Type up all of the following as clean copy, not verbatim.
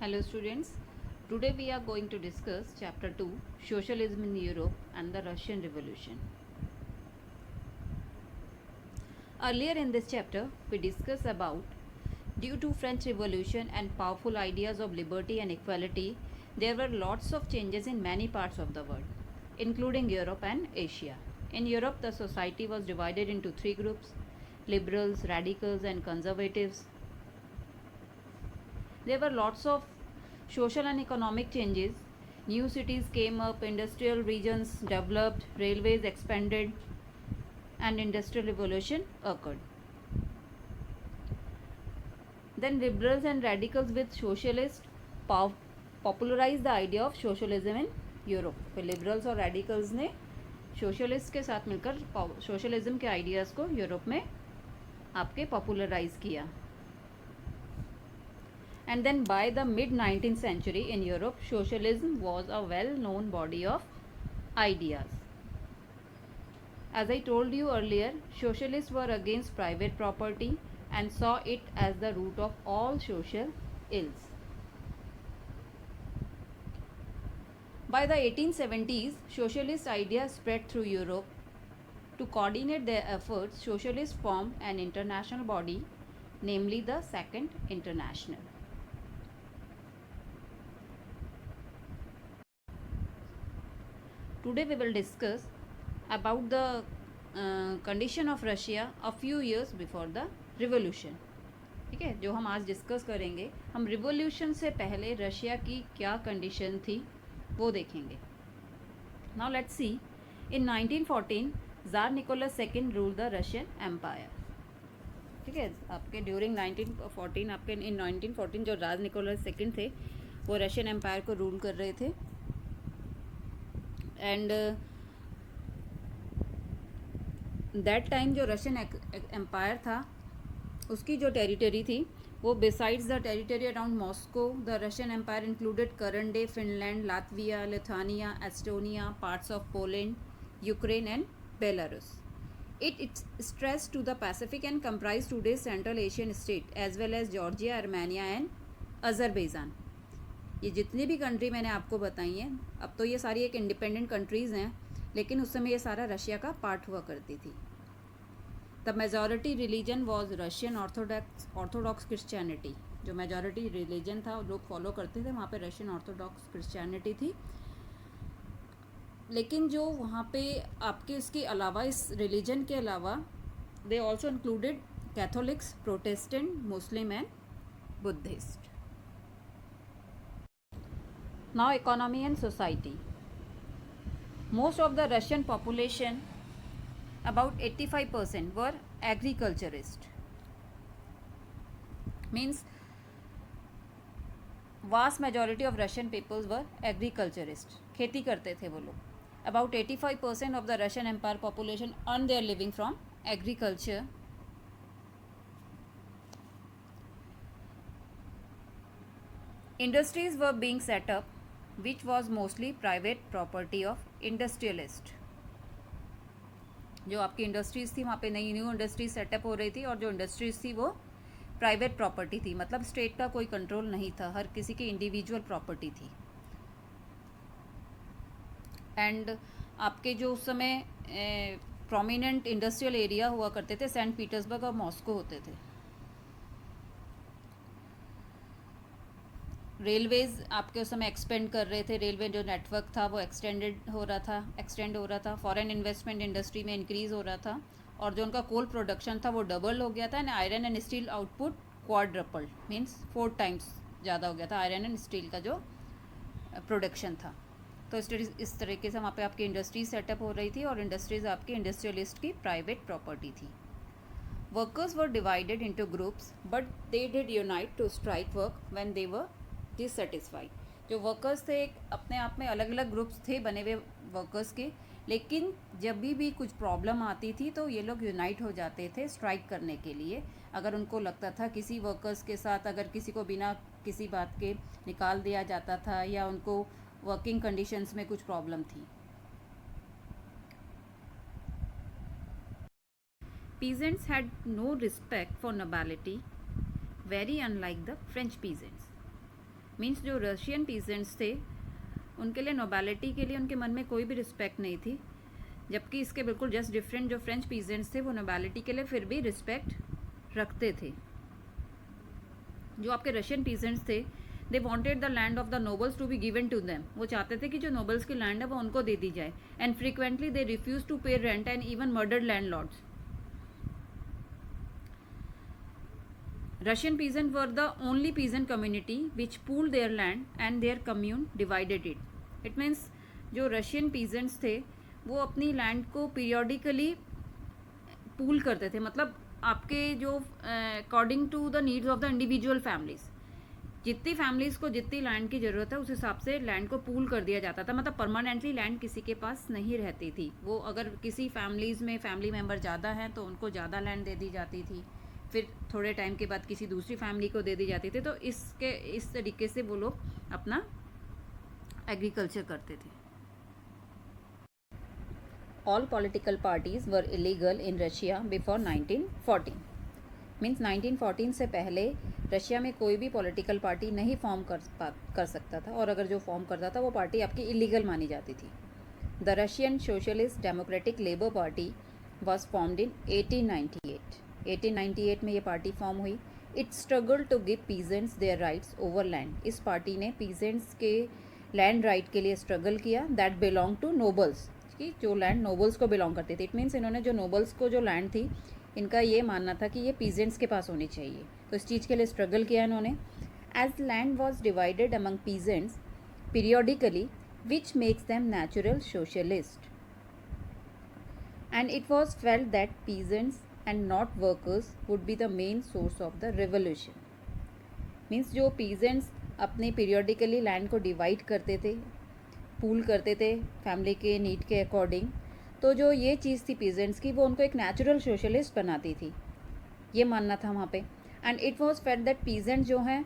Hello students, today we are going to discuss chapter 2 Socialism in Europe and the Russian Revolution. Earlier in this chapter we discussed about due to French Revolution and powerful ideas of liberty and equality, there were lots of changes in many parts of the world, including Europe and Asia. In Europe the society was divided into three groups: liberals, radicals and conservatives. There were lots of social and economic changes. New cities came up, industrial regions developed, railways expanded, and industrial revolution occurred. Then liberals and radicals with socialists popularized the idea of socialism in Europe. फिर liberals और radicals ने socialist के साथ मिलकर socialism के ideas को Europe में आपके पॉपुलराइज किया. And then by the mid 19th century in Europe, socialism was a well-known body of ideas. As I told you earlier, socialists were against private property and saw it as the root of all social ills. By the 1870s, socialist ideas spread through Europe. To coordinate their efforts, socialists formed an international body, namely the Second International. Today we will discuss about the condition of Russia a few years before the revolution. ठीक है, जो हम आज discuss करेंगे, हम revolution से पहले Russia की क्या कंडीशन थी वो देखेंगे. Now let's see. In 1914 tsar Nicholas second rule the Russian empire. ठीक है, आपके ड्यूरिंग 1914 आपके इन 1914 जो ज़ार निकोलस सेकेंड थे वो रशियन एम्पायर को रूल कर रहे थे. एंड दैट टाइम जो रशियन एम्पायर था उसकी जो टेरिटरी थी वो besides the territory around Moscow, the Russian empire included current day Finland, Latvia, Lithuania, Estonia, parts of Poland, Ukraine and Belarus. It stretched to the Pacific and comprised today's Central Asian state as well as Georgia, Armenia and Azerbaijan. ये जितनी भी country मैंने आपको बताई हैं, अब तो ये सारी एक इंडिपेंडेंट कंट्रीज़ हैं, लेकिन उस समय ये सारा रशिया का पार्ट हुआ करती थी. The majority religion was Russian Orthodox Christianity. जो मेजॉरिटी रिलीजन था लोग फॉलो करते थे वहाँ पे रशियन ऑर्थोडॉक्स क्रिश्चियनिटी थी. लेकिन जो वहाँ पे आपके इसके अलावा, इस रिलीजन के अलावा, they also included Catholics, Protestant, Muslim and Buddhist. Now economy and society. Most of the Russian population, about 85%, were agriculturist. Means vast majority of Russian peoples were agriculturist. खेती करते थे वो लोग. About 85% of the Russian Empire population earned their living from agriculture. Industries were being set up, which was mostly private property of industrialist. जो आपकी industries थी वहाँ पे नई न्यू इंडस्ट्रीज सेटअप हो रही थी और जो इंडस्ट्रीज़ थी वो प्राइवेट प्रॉपर्टी थी. मतलब स्टेट का कोई कंट्रोल नहीं था, हर किसी की इंडिविजुअल प्रॉपर्टी थी. एंड आपके जो उस समय प्रोमिनेंट इंडस्ट्रियल एरिया हुआ करते थे सेंट पीटर्सबर्ग और मॉस्को होते थे. रेलवेज़ आपके उस समय एक्सपेंड कर रहे थे. रेलवे जो नेटवर्क था वो एक्सटेंड हो रहा था. फॉरेन इन्वेस्टमेंट इंडस्ट्री में इंक्रीज़ हो रहा था और जो उनका कोल प्रोडक्शन था वो डबल हो गया था. And iron and steel output quadrupled, means 4 times ज़्यादा हो गया था आयरन एंड स्टील का जो प्रोडक्शन था. तो इस तरीके से वहाँ पे आपकी इंडस्ट्रीज सेटअप हो रही थी और इंडस्ट्रीज़ आपकी इंडस्ट्रियलिस्ट की प्राइवेट प्रॉपर्टी थी. Workers were divided into groups but they did unite to strike work when they were dissatisfied. जो वर्कर्स थे अपने आप में अलग अलग ग्रुप्स थे बने हुए वर्कर्स के, लेकिन जब भी कुछ प्रॉब्लम आती थी तो ये लोग यूनाइट हो जाते थे स्ट्राइक करने के लिए. अगर उनको लगता था किसी वर्कर्स के साथ अगर किसी को बिना किसी बात के निकाल दिया जाता था या उनको वर्किंग कंडीशंस में कुछ प्रॉब्लम थी. Peasants had no respect for nobility, very unlike the French peasants. Means जो रशियन पीजेंट्स थे उनके लिए नोबैलिटी के लिए उनके मन में कोई भी रिस्पेक्ट नहीं थी, जबकि इसके बिल्कुल जस्ट डिफरेंट जो फ्रेंच पीजेंट्स थे वो नोबैलिटी के लिए फिर भी रिस्पेक्ट रखते थे। जो आपके रशियन पीजेंट्स थे they wanted the land of the nobles to be given to them, वो चाहते थे कि जो नोबल्स की लैंड है वो उनको दे दी जाए, and frequently they refuse to pay rent and even murdered landlords. Russian peasants were the only peasant community which pooled their land and their commune divided it. It means जो Russian peasants थे वो अपनी land को periodically pool करते थे, मतलब आपके जो according to the needs of the individual families, जितनी फैमिलीज को जितनी लैंड की ज़रूरत है उस हिसाब से लैंड को पूल कर दिया जाता था। मतलब परमानेंटली लैंड किसी के पास नहीं रहती थी, वो अगर किसी फैमिलीज़ में फैमिली मेम्बर ज़्यादा हैं तो उनको ज़्यादा लैंड दे दी जाती थी, फिर थोड़े टाइम के बाद किसी दूसरी फैमिली को दे दी जाती थी। तो इस तरीके से वो लोग अपना एग्रीकल्चर करते थे। All political parties were illegal in Russia before 1914। Means 1914 से पहले रशिया में कोई भी पॉलिटिकल पार्टी नहीं फॉर्म कर सकता था, और अगर जो फॉर्म करता था वो पार्टी आपकी इलीगल मानी जाती थी। The Russian socialist democratic labour party was formed in 1898। 1898 में ये पार्टी फॉर्म हुई। It struggle to give peasants their rights over land. इस पार्टी ने पीजेंट्स के लैंड राइट के लिए स्ट्रगल किया दैट बिलोंग टू नोबल्स, कि जो लैंड नोबल्स को बिलोंग करती थी। इट मीन्स इन्होंने जो नोबल्स को जो लैंड थी इनका ये मानना था कि ये पीजेंट्स के पास होनी चाहिए, तो इस चीज़ के लिए स्ट्रगल किया इन्होंने। As land was divided among peasants periodically which makes them natural socialist, and it was felt that peasants and not workers would be the main source of the revolution. Means जो peasants अपने periodically land को divide करते थे, pool करते थे family के need के according, तो जो ये चीज़ थी पीजेंट्स की वो उनको एक नेचुरल सोशलिस्ट बनाती थी, ये मानना था वहाँ पे। And it was felt that peasants जो हैं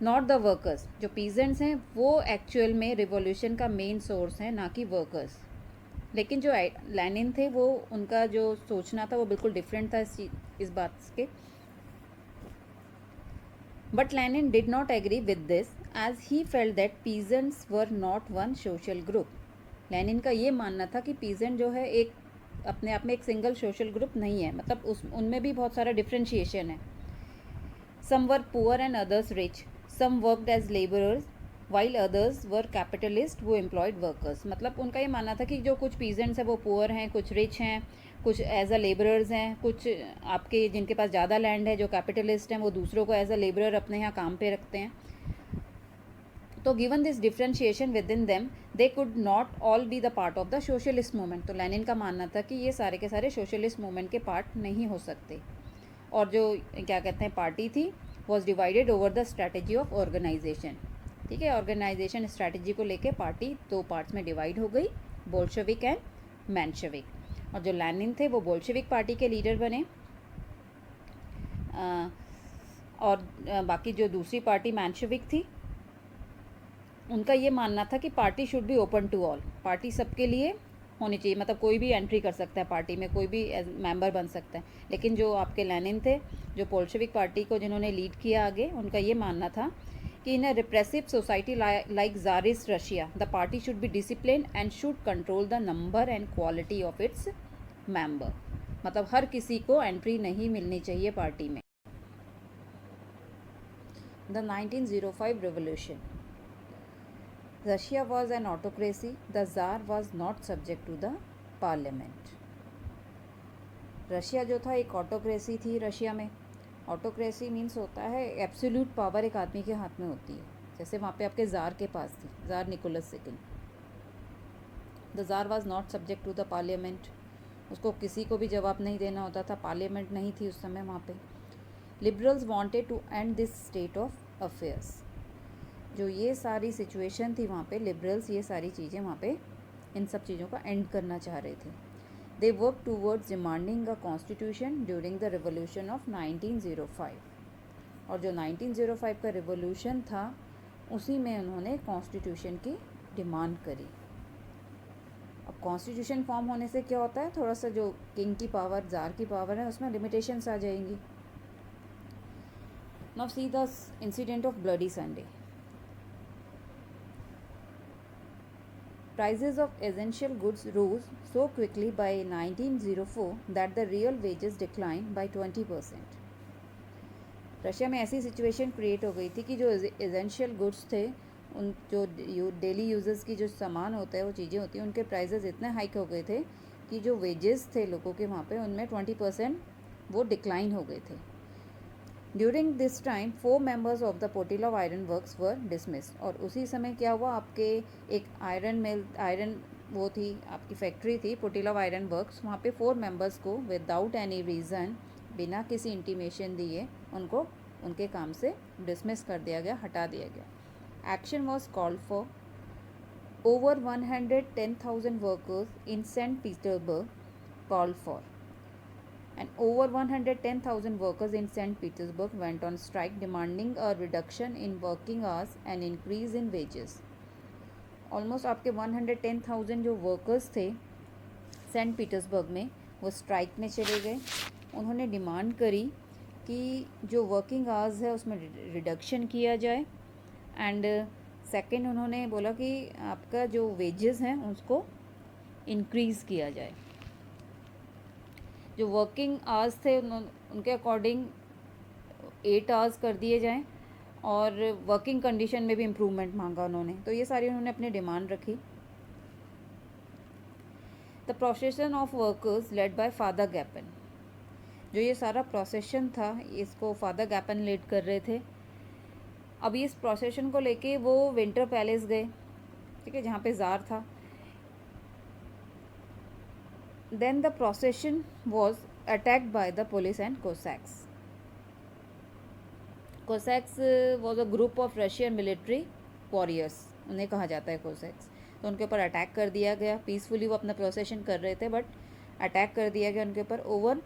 नॉट द वर्कर्स, जो पीजेंट्स हैं वो एक्चुअल में रिवॉल्यूशन का मेन सोर्स है, ना कि वर्कर्स। लेकिन जो लेनिन थे वो उनका जो सोचना था वो बिल्कुल डिफरेंट था इस बात के। But Lenin did not agree with this as he felt that peasants were not one social group. Lenin का ये मानना था कि पीजेंट जो है एक अपने आप में एक सिंगल सोशल ग्रुप नहीं है, मतलब उनमें भी बहुत सारा डिफ्रेंशिएशन है। Some were poor and others rich, some worked as labourers while others were capitalist who employed workers. मतलब उनका ये मानना था कि जो कुछ पीजेंट्स हैं वो पुअर हैं, कुछ रिच हैं, कुछ एज अ लेबरर्स हैं, कुछ आपके जिनके पास ज़्यादा लैंड है जो कैपिटलिस्ट हैं वो दूसरों को एज अ लेबरर अपने यहाँ काम पे रखते हैं। तो given this differentiation with in them they could not all be the part of the socialist movement. तो लेनिन का मानना था कि ये सारे के सारे सोशलिस्ट मूवमेंट के पार्ट नहीं हो सकते। और जो क्या कहते हैं पार्टी थी was divided over the strategy of organisation. ठीक है, ऑर्गेनाइजेशन स्ट्रैटेजी को लेके पार्टी दो पार्ट्स में डिवाइड हो गई, बोल्शेविक एंड मेंशेविक। और जो लेनिन थे वो बोल्शेविक पार्टी के लीडर बने, और बाकी जो दूसरी पार्टी मेंशेविक थी उनका ये मानना था कि party should be open to all, party सबके लिए होनी चाहिए, मतलब कोई भी एंट्री कर सकता है पार्टी में, कोई भी मेंबर बन सकता है। लेकिन जो आपके लेनिन थे जो बोल्शेविक पार्टी को जिन्होंने लीड किया आगे, उनका ये मानना था कि in a repressive society like Tsarist Russia the party should be discipline and should control the number and quality of its member. मतलब हर किसी को एंट्री नहीं मिलनी चाहिए पार्टी में। The 1905 revolution. Russia was an autocracy. The Tsar was not subject to the parliament. Russia जो था एक ऑटोक्रेसी थी। रशिया में ऑटोक्रेसी मीन्स होता है एब्सोल्यूट पावर एक आदमी के हाथ में होती है, जैसे वहाँ पे आपके ज़ार के पास थी, Tsar Nicholas second. The Tsar was not subject to the parliament, उसको किसी को भी जवाब नहीं देना होता था, पार्लियामेंट नहीं थी उस समय वहाँ पे। Liberals wanted to end this state of affairs. जो ये सारी सिचुएशन थी वहाँ पे, लिबरल्स ये सारी चीज़ें वहाँ पे इन सब चीज़ों का एंड करना चाह रहे थे। They worked towards demanding a constitution during the revolution of 1905. और जो 1905 का रिवोल्यूशन था उसी में उन्होंने कॉन्स्टिट्यूशन की डिमांड करी। अब कॉन्स्टिट्यूशन फॉर्म होने से क्या होता है, थोड़ा सा जो किंग की पावर, ज़ार की पावर है, उसमें लिमिटेशंस आ जाएंगी। Now see the incident of bloody Sunday. Prices of essential goods rose so quickly by 1904 that the real wages declined by 20%. Russia में ऐसी सिचुएशन क्रिएट हो गई थी कि जो एसेंशियल गुड्स थे, उन जो डेली यूजर्स की जो सामान होता है, वो चीज़ें होती हैं, उनके प्राइसेस इतने हाइक हो गए थे कि जो वेजेस थे लोगों के वहाँ पे उनमें 20% वो डिक्लाइन हो गए थे. During this time 4 members of the Putilov Iron Works were dismissed. और उसी समय क्या हुआ, आपके एक आयरन वो थी, आपकी फैक्ट्री थी पोटिलोव आयरन वर्क्स, वहाँ पे 4 मेंबर्स को विदाउट एनी रीज़न, बिना किसी इंटीमेशन दिए, उनको उनके काम से डिसमिस कर दिया गया, हटा दिया गया. Action was called for. Over 110,000 workers in Saint Petersburg called for. And over 110,000 workers in St. Petersburg went on strike demanding a reduction in working hours and increase in wages. Almost आपके 110,000 जो workers थे Saint Petersburg में, वो strike में चले गए. उन्होंने demand करी कि जो वर्किंग आवर्स है उसमें रिडक्शन किया जाए, एंड सेकेंड उन्होंने बोला कि आपका जो वेजेस हैं उसको इंक्रीज़ किया जाए. जो वर्किंग आवर्स थे उनके अकॉर्डिंग 8 आवर्स कर दिए जाएं, और वर्किंग कंडीशन में भी इम्प्रूवमेंट मांगा उन्होंने. तो ये सारी उन्होंने अपनी डिमांड रखी. The procession of workers led by Father Gapon. जो ये सारा प्रोसेशन था, इसको फादर गैपन लीड कर रहे थे. अभी इस प्रोसेशन को लेके वो विंटर पैलेस गए, ठीक है, जहाँ पे ज़ार था. Then the procession was attacked by the police and Cossacks. Cossacks was a group of Russian military warriors, उन्हें कहा जाता है Cossacks. तो उनके ऊपर अटैक कर दिया गया. पीसफुली वो अपना प्रोसेशन कर रहे थे, बट अटैक कर दिया गया उनके ऊपर. Over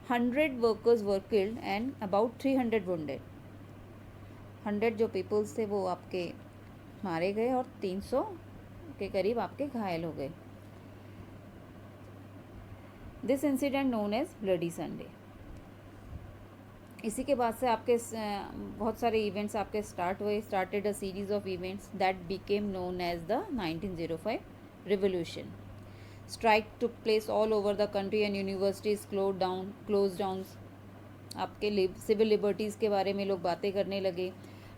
100 workers were killed and about 300 wounded. 100 जो पीपल्स थे वो आपके मारे गए और 300 के करीब आपके घायल हो गए. This incident known as bloody Sunday. इसी के बाद से आपके बहुत सारे इवेंट्स आपके started a series of events that became known as the 1905 revolution. Strike took place all over the country and universities close down. आपके सिविल लिबर्टीज़ के बारे में लोग बातें करने लगे.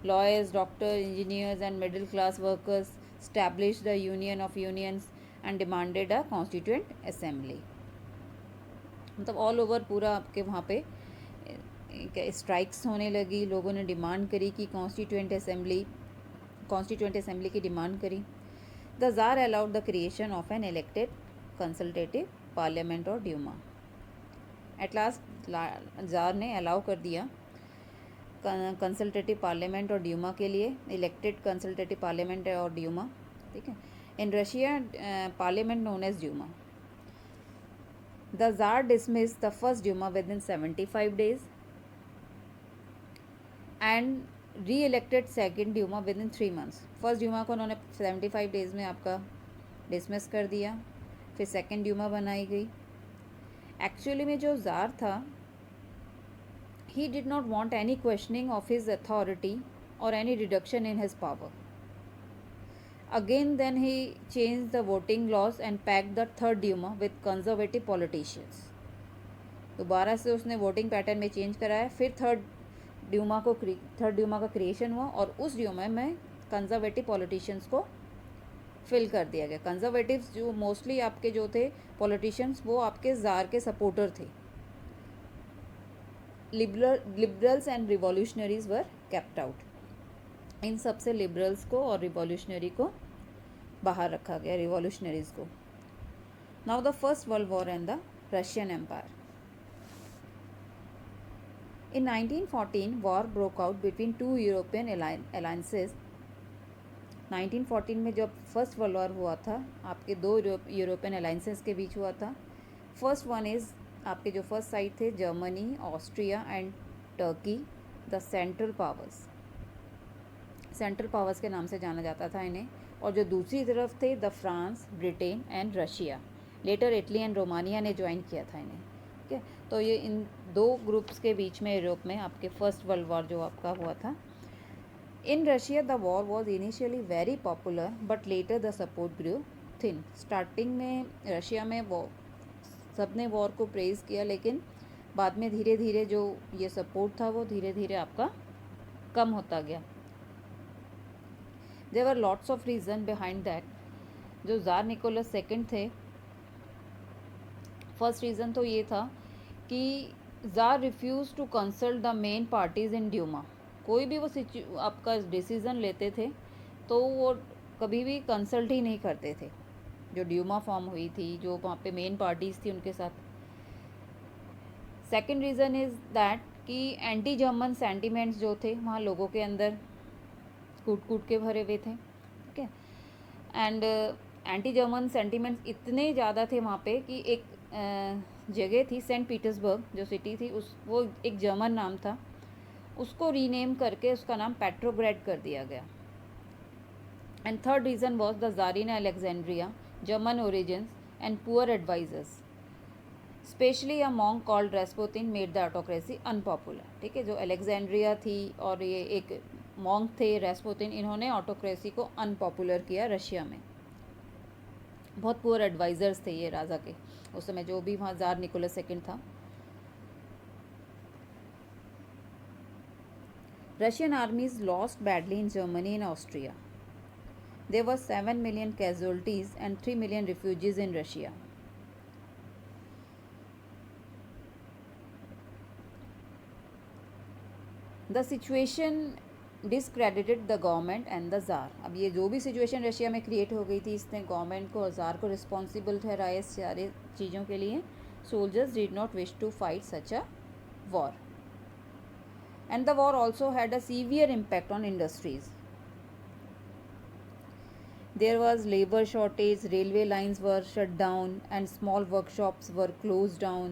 Lawyers, doctor, engineers and middle class workers establish the union of unions and demanded a constituent assembly. मतलब all over पूरा आपके वहाँ पे स्ट्राइक्स होने लगी. लोगों ने डिमांड करी कि कॉन्स्टिट्यूएंट असेंबली की डिमांड करी. The tsar allowed the creation of an elected consultative parliament और ड्यूमा. एट लास्ट ज़ार ने अलाउ कर दिया कंसल्टेटिव पार्लियामेंट और ड्यूमा के लिए, इलेक्टेड कंसल्टेटिव पार्लियामेंट और ड्यूमा, ठीक है. In Russia parliament known as Duma. The Tsar dismissed the first Duma within 75 days and re-elected second Duma within 3 months. First Duma को उन्होंने 75 डेज़ में आपका डिसमिस कर दिया, फिर सेकेंड ड्यूमा बनाई गई. एक्चुअली में जो ज़ार था, he did not want any questioning of his authority or any reduction in his power. Again then he changed the voting laws and packed the third Duma with conservative politicians. दोबारा से उसने voting pattern में change कराया. फिर third Dumas का creation हुआ और उस ड्यूमा में कंजर्वेटिव पॉलिटिशियंस को फिल कर दिया गया. कंजर्वेटिव्स जो मोस्टली आपके जो थे पॉलिटिशियंस, वो आपके ज़ार के सपोर्टर थे. Liberals and revolutionaries were kept out. इन सब से लिबरल्स को और रिवॉल्यूशनरी को बाहर रखा गया, रिवॉल्यूशनरीज को. Now the first world war and the Russian empire. In 1914 war broke out between two European alliances. 1914 में जब फर्स्ट वर्ल्ड वॉर हुआ था, आपके दो यूरोपियन अलायंसेस के बीच हुआ था. फर्स्ट वन इज़ आपके जो फर्स्ट साइड थे Germany, Austria and Turkey, the central powers के नाम से जाना जाता था इन्हें. और जो दूसरी तरफ थे the France, Britain and Russia. Later Italy and Romania ने ज्वाइन किया था इन्हें, ठीक है. तो ये इन दो ग्रुप्स के बीच में यूरोप में आपके फर्स्ट वर्ल्ड वॉर जो आपका हुआ था. In Russia the war was initially very popular but later the support grew thin. Starting में रशिया में वो सबने वॉर को प्रेज़ किया, लेकिन बाद में धीरे धीरे जो ये सपोर्ट था वो धीरे धीरे आपका कम होता गया। There were lots of reason behind that. जो ज़ार निकोलस सेकंड थे, फर्स्ट रीज़न तो ये था कि Tsar refuse to consult the main parties in Duma. कोई भी वो आपका डिसीज़न लेते थे तो वो कभी भी कंसल्ट ही नहीं करते थे। जो ड्यूमा फॉर्म हुई थी, जो वहाँ पे मेन पार्टीज़ थी उनके साथ। सेकेंड रीज़न इज़ दैट कि एंटी जर्मन सेंटिमेंट्स जो थे वहाँ लोगों के अंदर कूट कूट के भरे हुए थे, ठीक है। एंड एंटी जर्मन सेंटिमेंट्स इतने ज़्यादा थे वहाँ पे कि एक जगह थी सेंट पीटर्सबर्ग जो सिटी थी, वो एक जर्मन नाम था, उसको रीनेम करके उसका नाम पेट्रोग्रेड कर दिया गया। And third reason was the tsarina Alexandria, German origins and poor advisers, specially a monk called Rasputin made the autocracy unpopular. ठीक है, जो अलेक्जेंड्रिया थी और ये एक मॉन्क थे रेस्पुतिन, इन्होंने ऑटोक्रेसी को अनपॉपुलर किया रशिया में। बहुत पुअर एडवाइजर्स थे ये राजा के उस समय, जो भी वहाँ ज़ार निकोलस सेकंड था। Russian आर्मीज lost badly in Germany and Austria. There were 7 million casualties and 3 million refugees in Russia. The situation discredited the government and the Tsar. अब ये जो भी सिचुएशन रशिया में क्रिएट हो गई थी, इसने गवर्नमेंट को और ज़ार को रिस्पॉन्सिबल ठहराया इस सारे चीज़ों के लिए। Soldiers did not wish to fight such a war. And the war also had a severe impact on industries. There was labor shortage, railway lines were shut down and small workshops were closed down.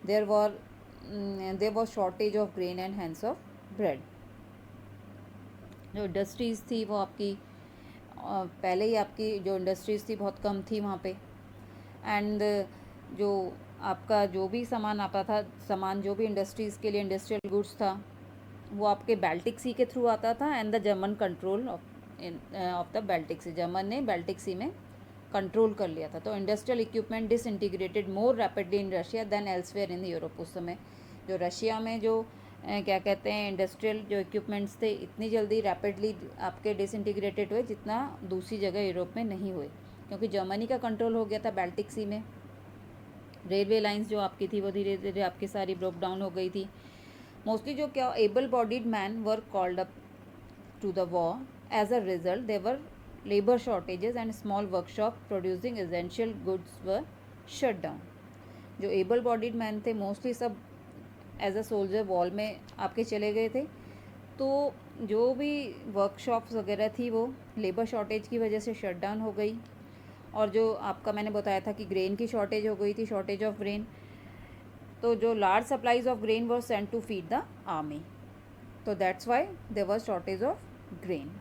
There was shortage of grain and hence of bread. जो industries थी वो आपकी पहले ही आपकी जो industries थी बहुत कम थी वहाँ पे। एंड जो आपका जो भी सामान आता था, सामान जो भी इंडस्ट्रीज़ के लिए इंडस्ट्रियल गुड्स था, वो आपके बाल्टिक सी के थ्रू आता था and the German control of the Baltic sea, German ने बाल्टिक सी में कंट्रोल कर लिया था। तो industrial equipment disintegrated more rapidly in Russia than elsewhere in Europe. उस समय जो रशिया में जो क्या कहते हैं इंडस्ट्रियल जो इक्विपमेंट्स थे, इतनी जल्दी रैपिडली आपके डिसइंटीग्रेटेड हुए जितना दूसरी जगह यूरोप में नहीं हुए, क्योंकि जर्मनी का कंट्रोल हो गया था बाल्टिक सी में। रेलवे लाइन्स जो आपकी थी वो धीरे धीरे आपकी सारी ब्रोक डाउन हो गई थी। मोस्टली जो क्या able bodied man were called up to the war. As a result, there were labor shortages and small workshops producing essential goods were shut down. जो एबल बॉडीड मैन थे mostly सब as a soldier wall में आपके चले गए थे, तो जो भी वर्कशॉप्स वगैरह थी वो लेबर शॉर्टेज की वजह से शट डाउन हो गई। और जो आपका मैंने बताया था कि ग्रेन की शॉर्टेज हो गई थी, शॉर्टेज ऑफ ग्रेन, तो जो large supplies of grain were sent to feed the army, तो that's why there was shortage of grain.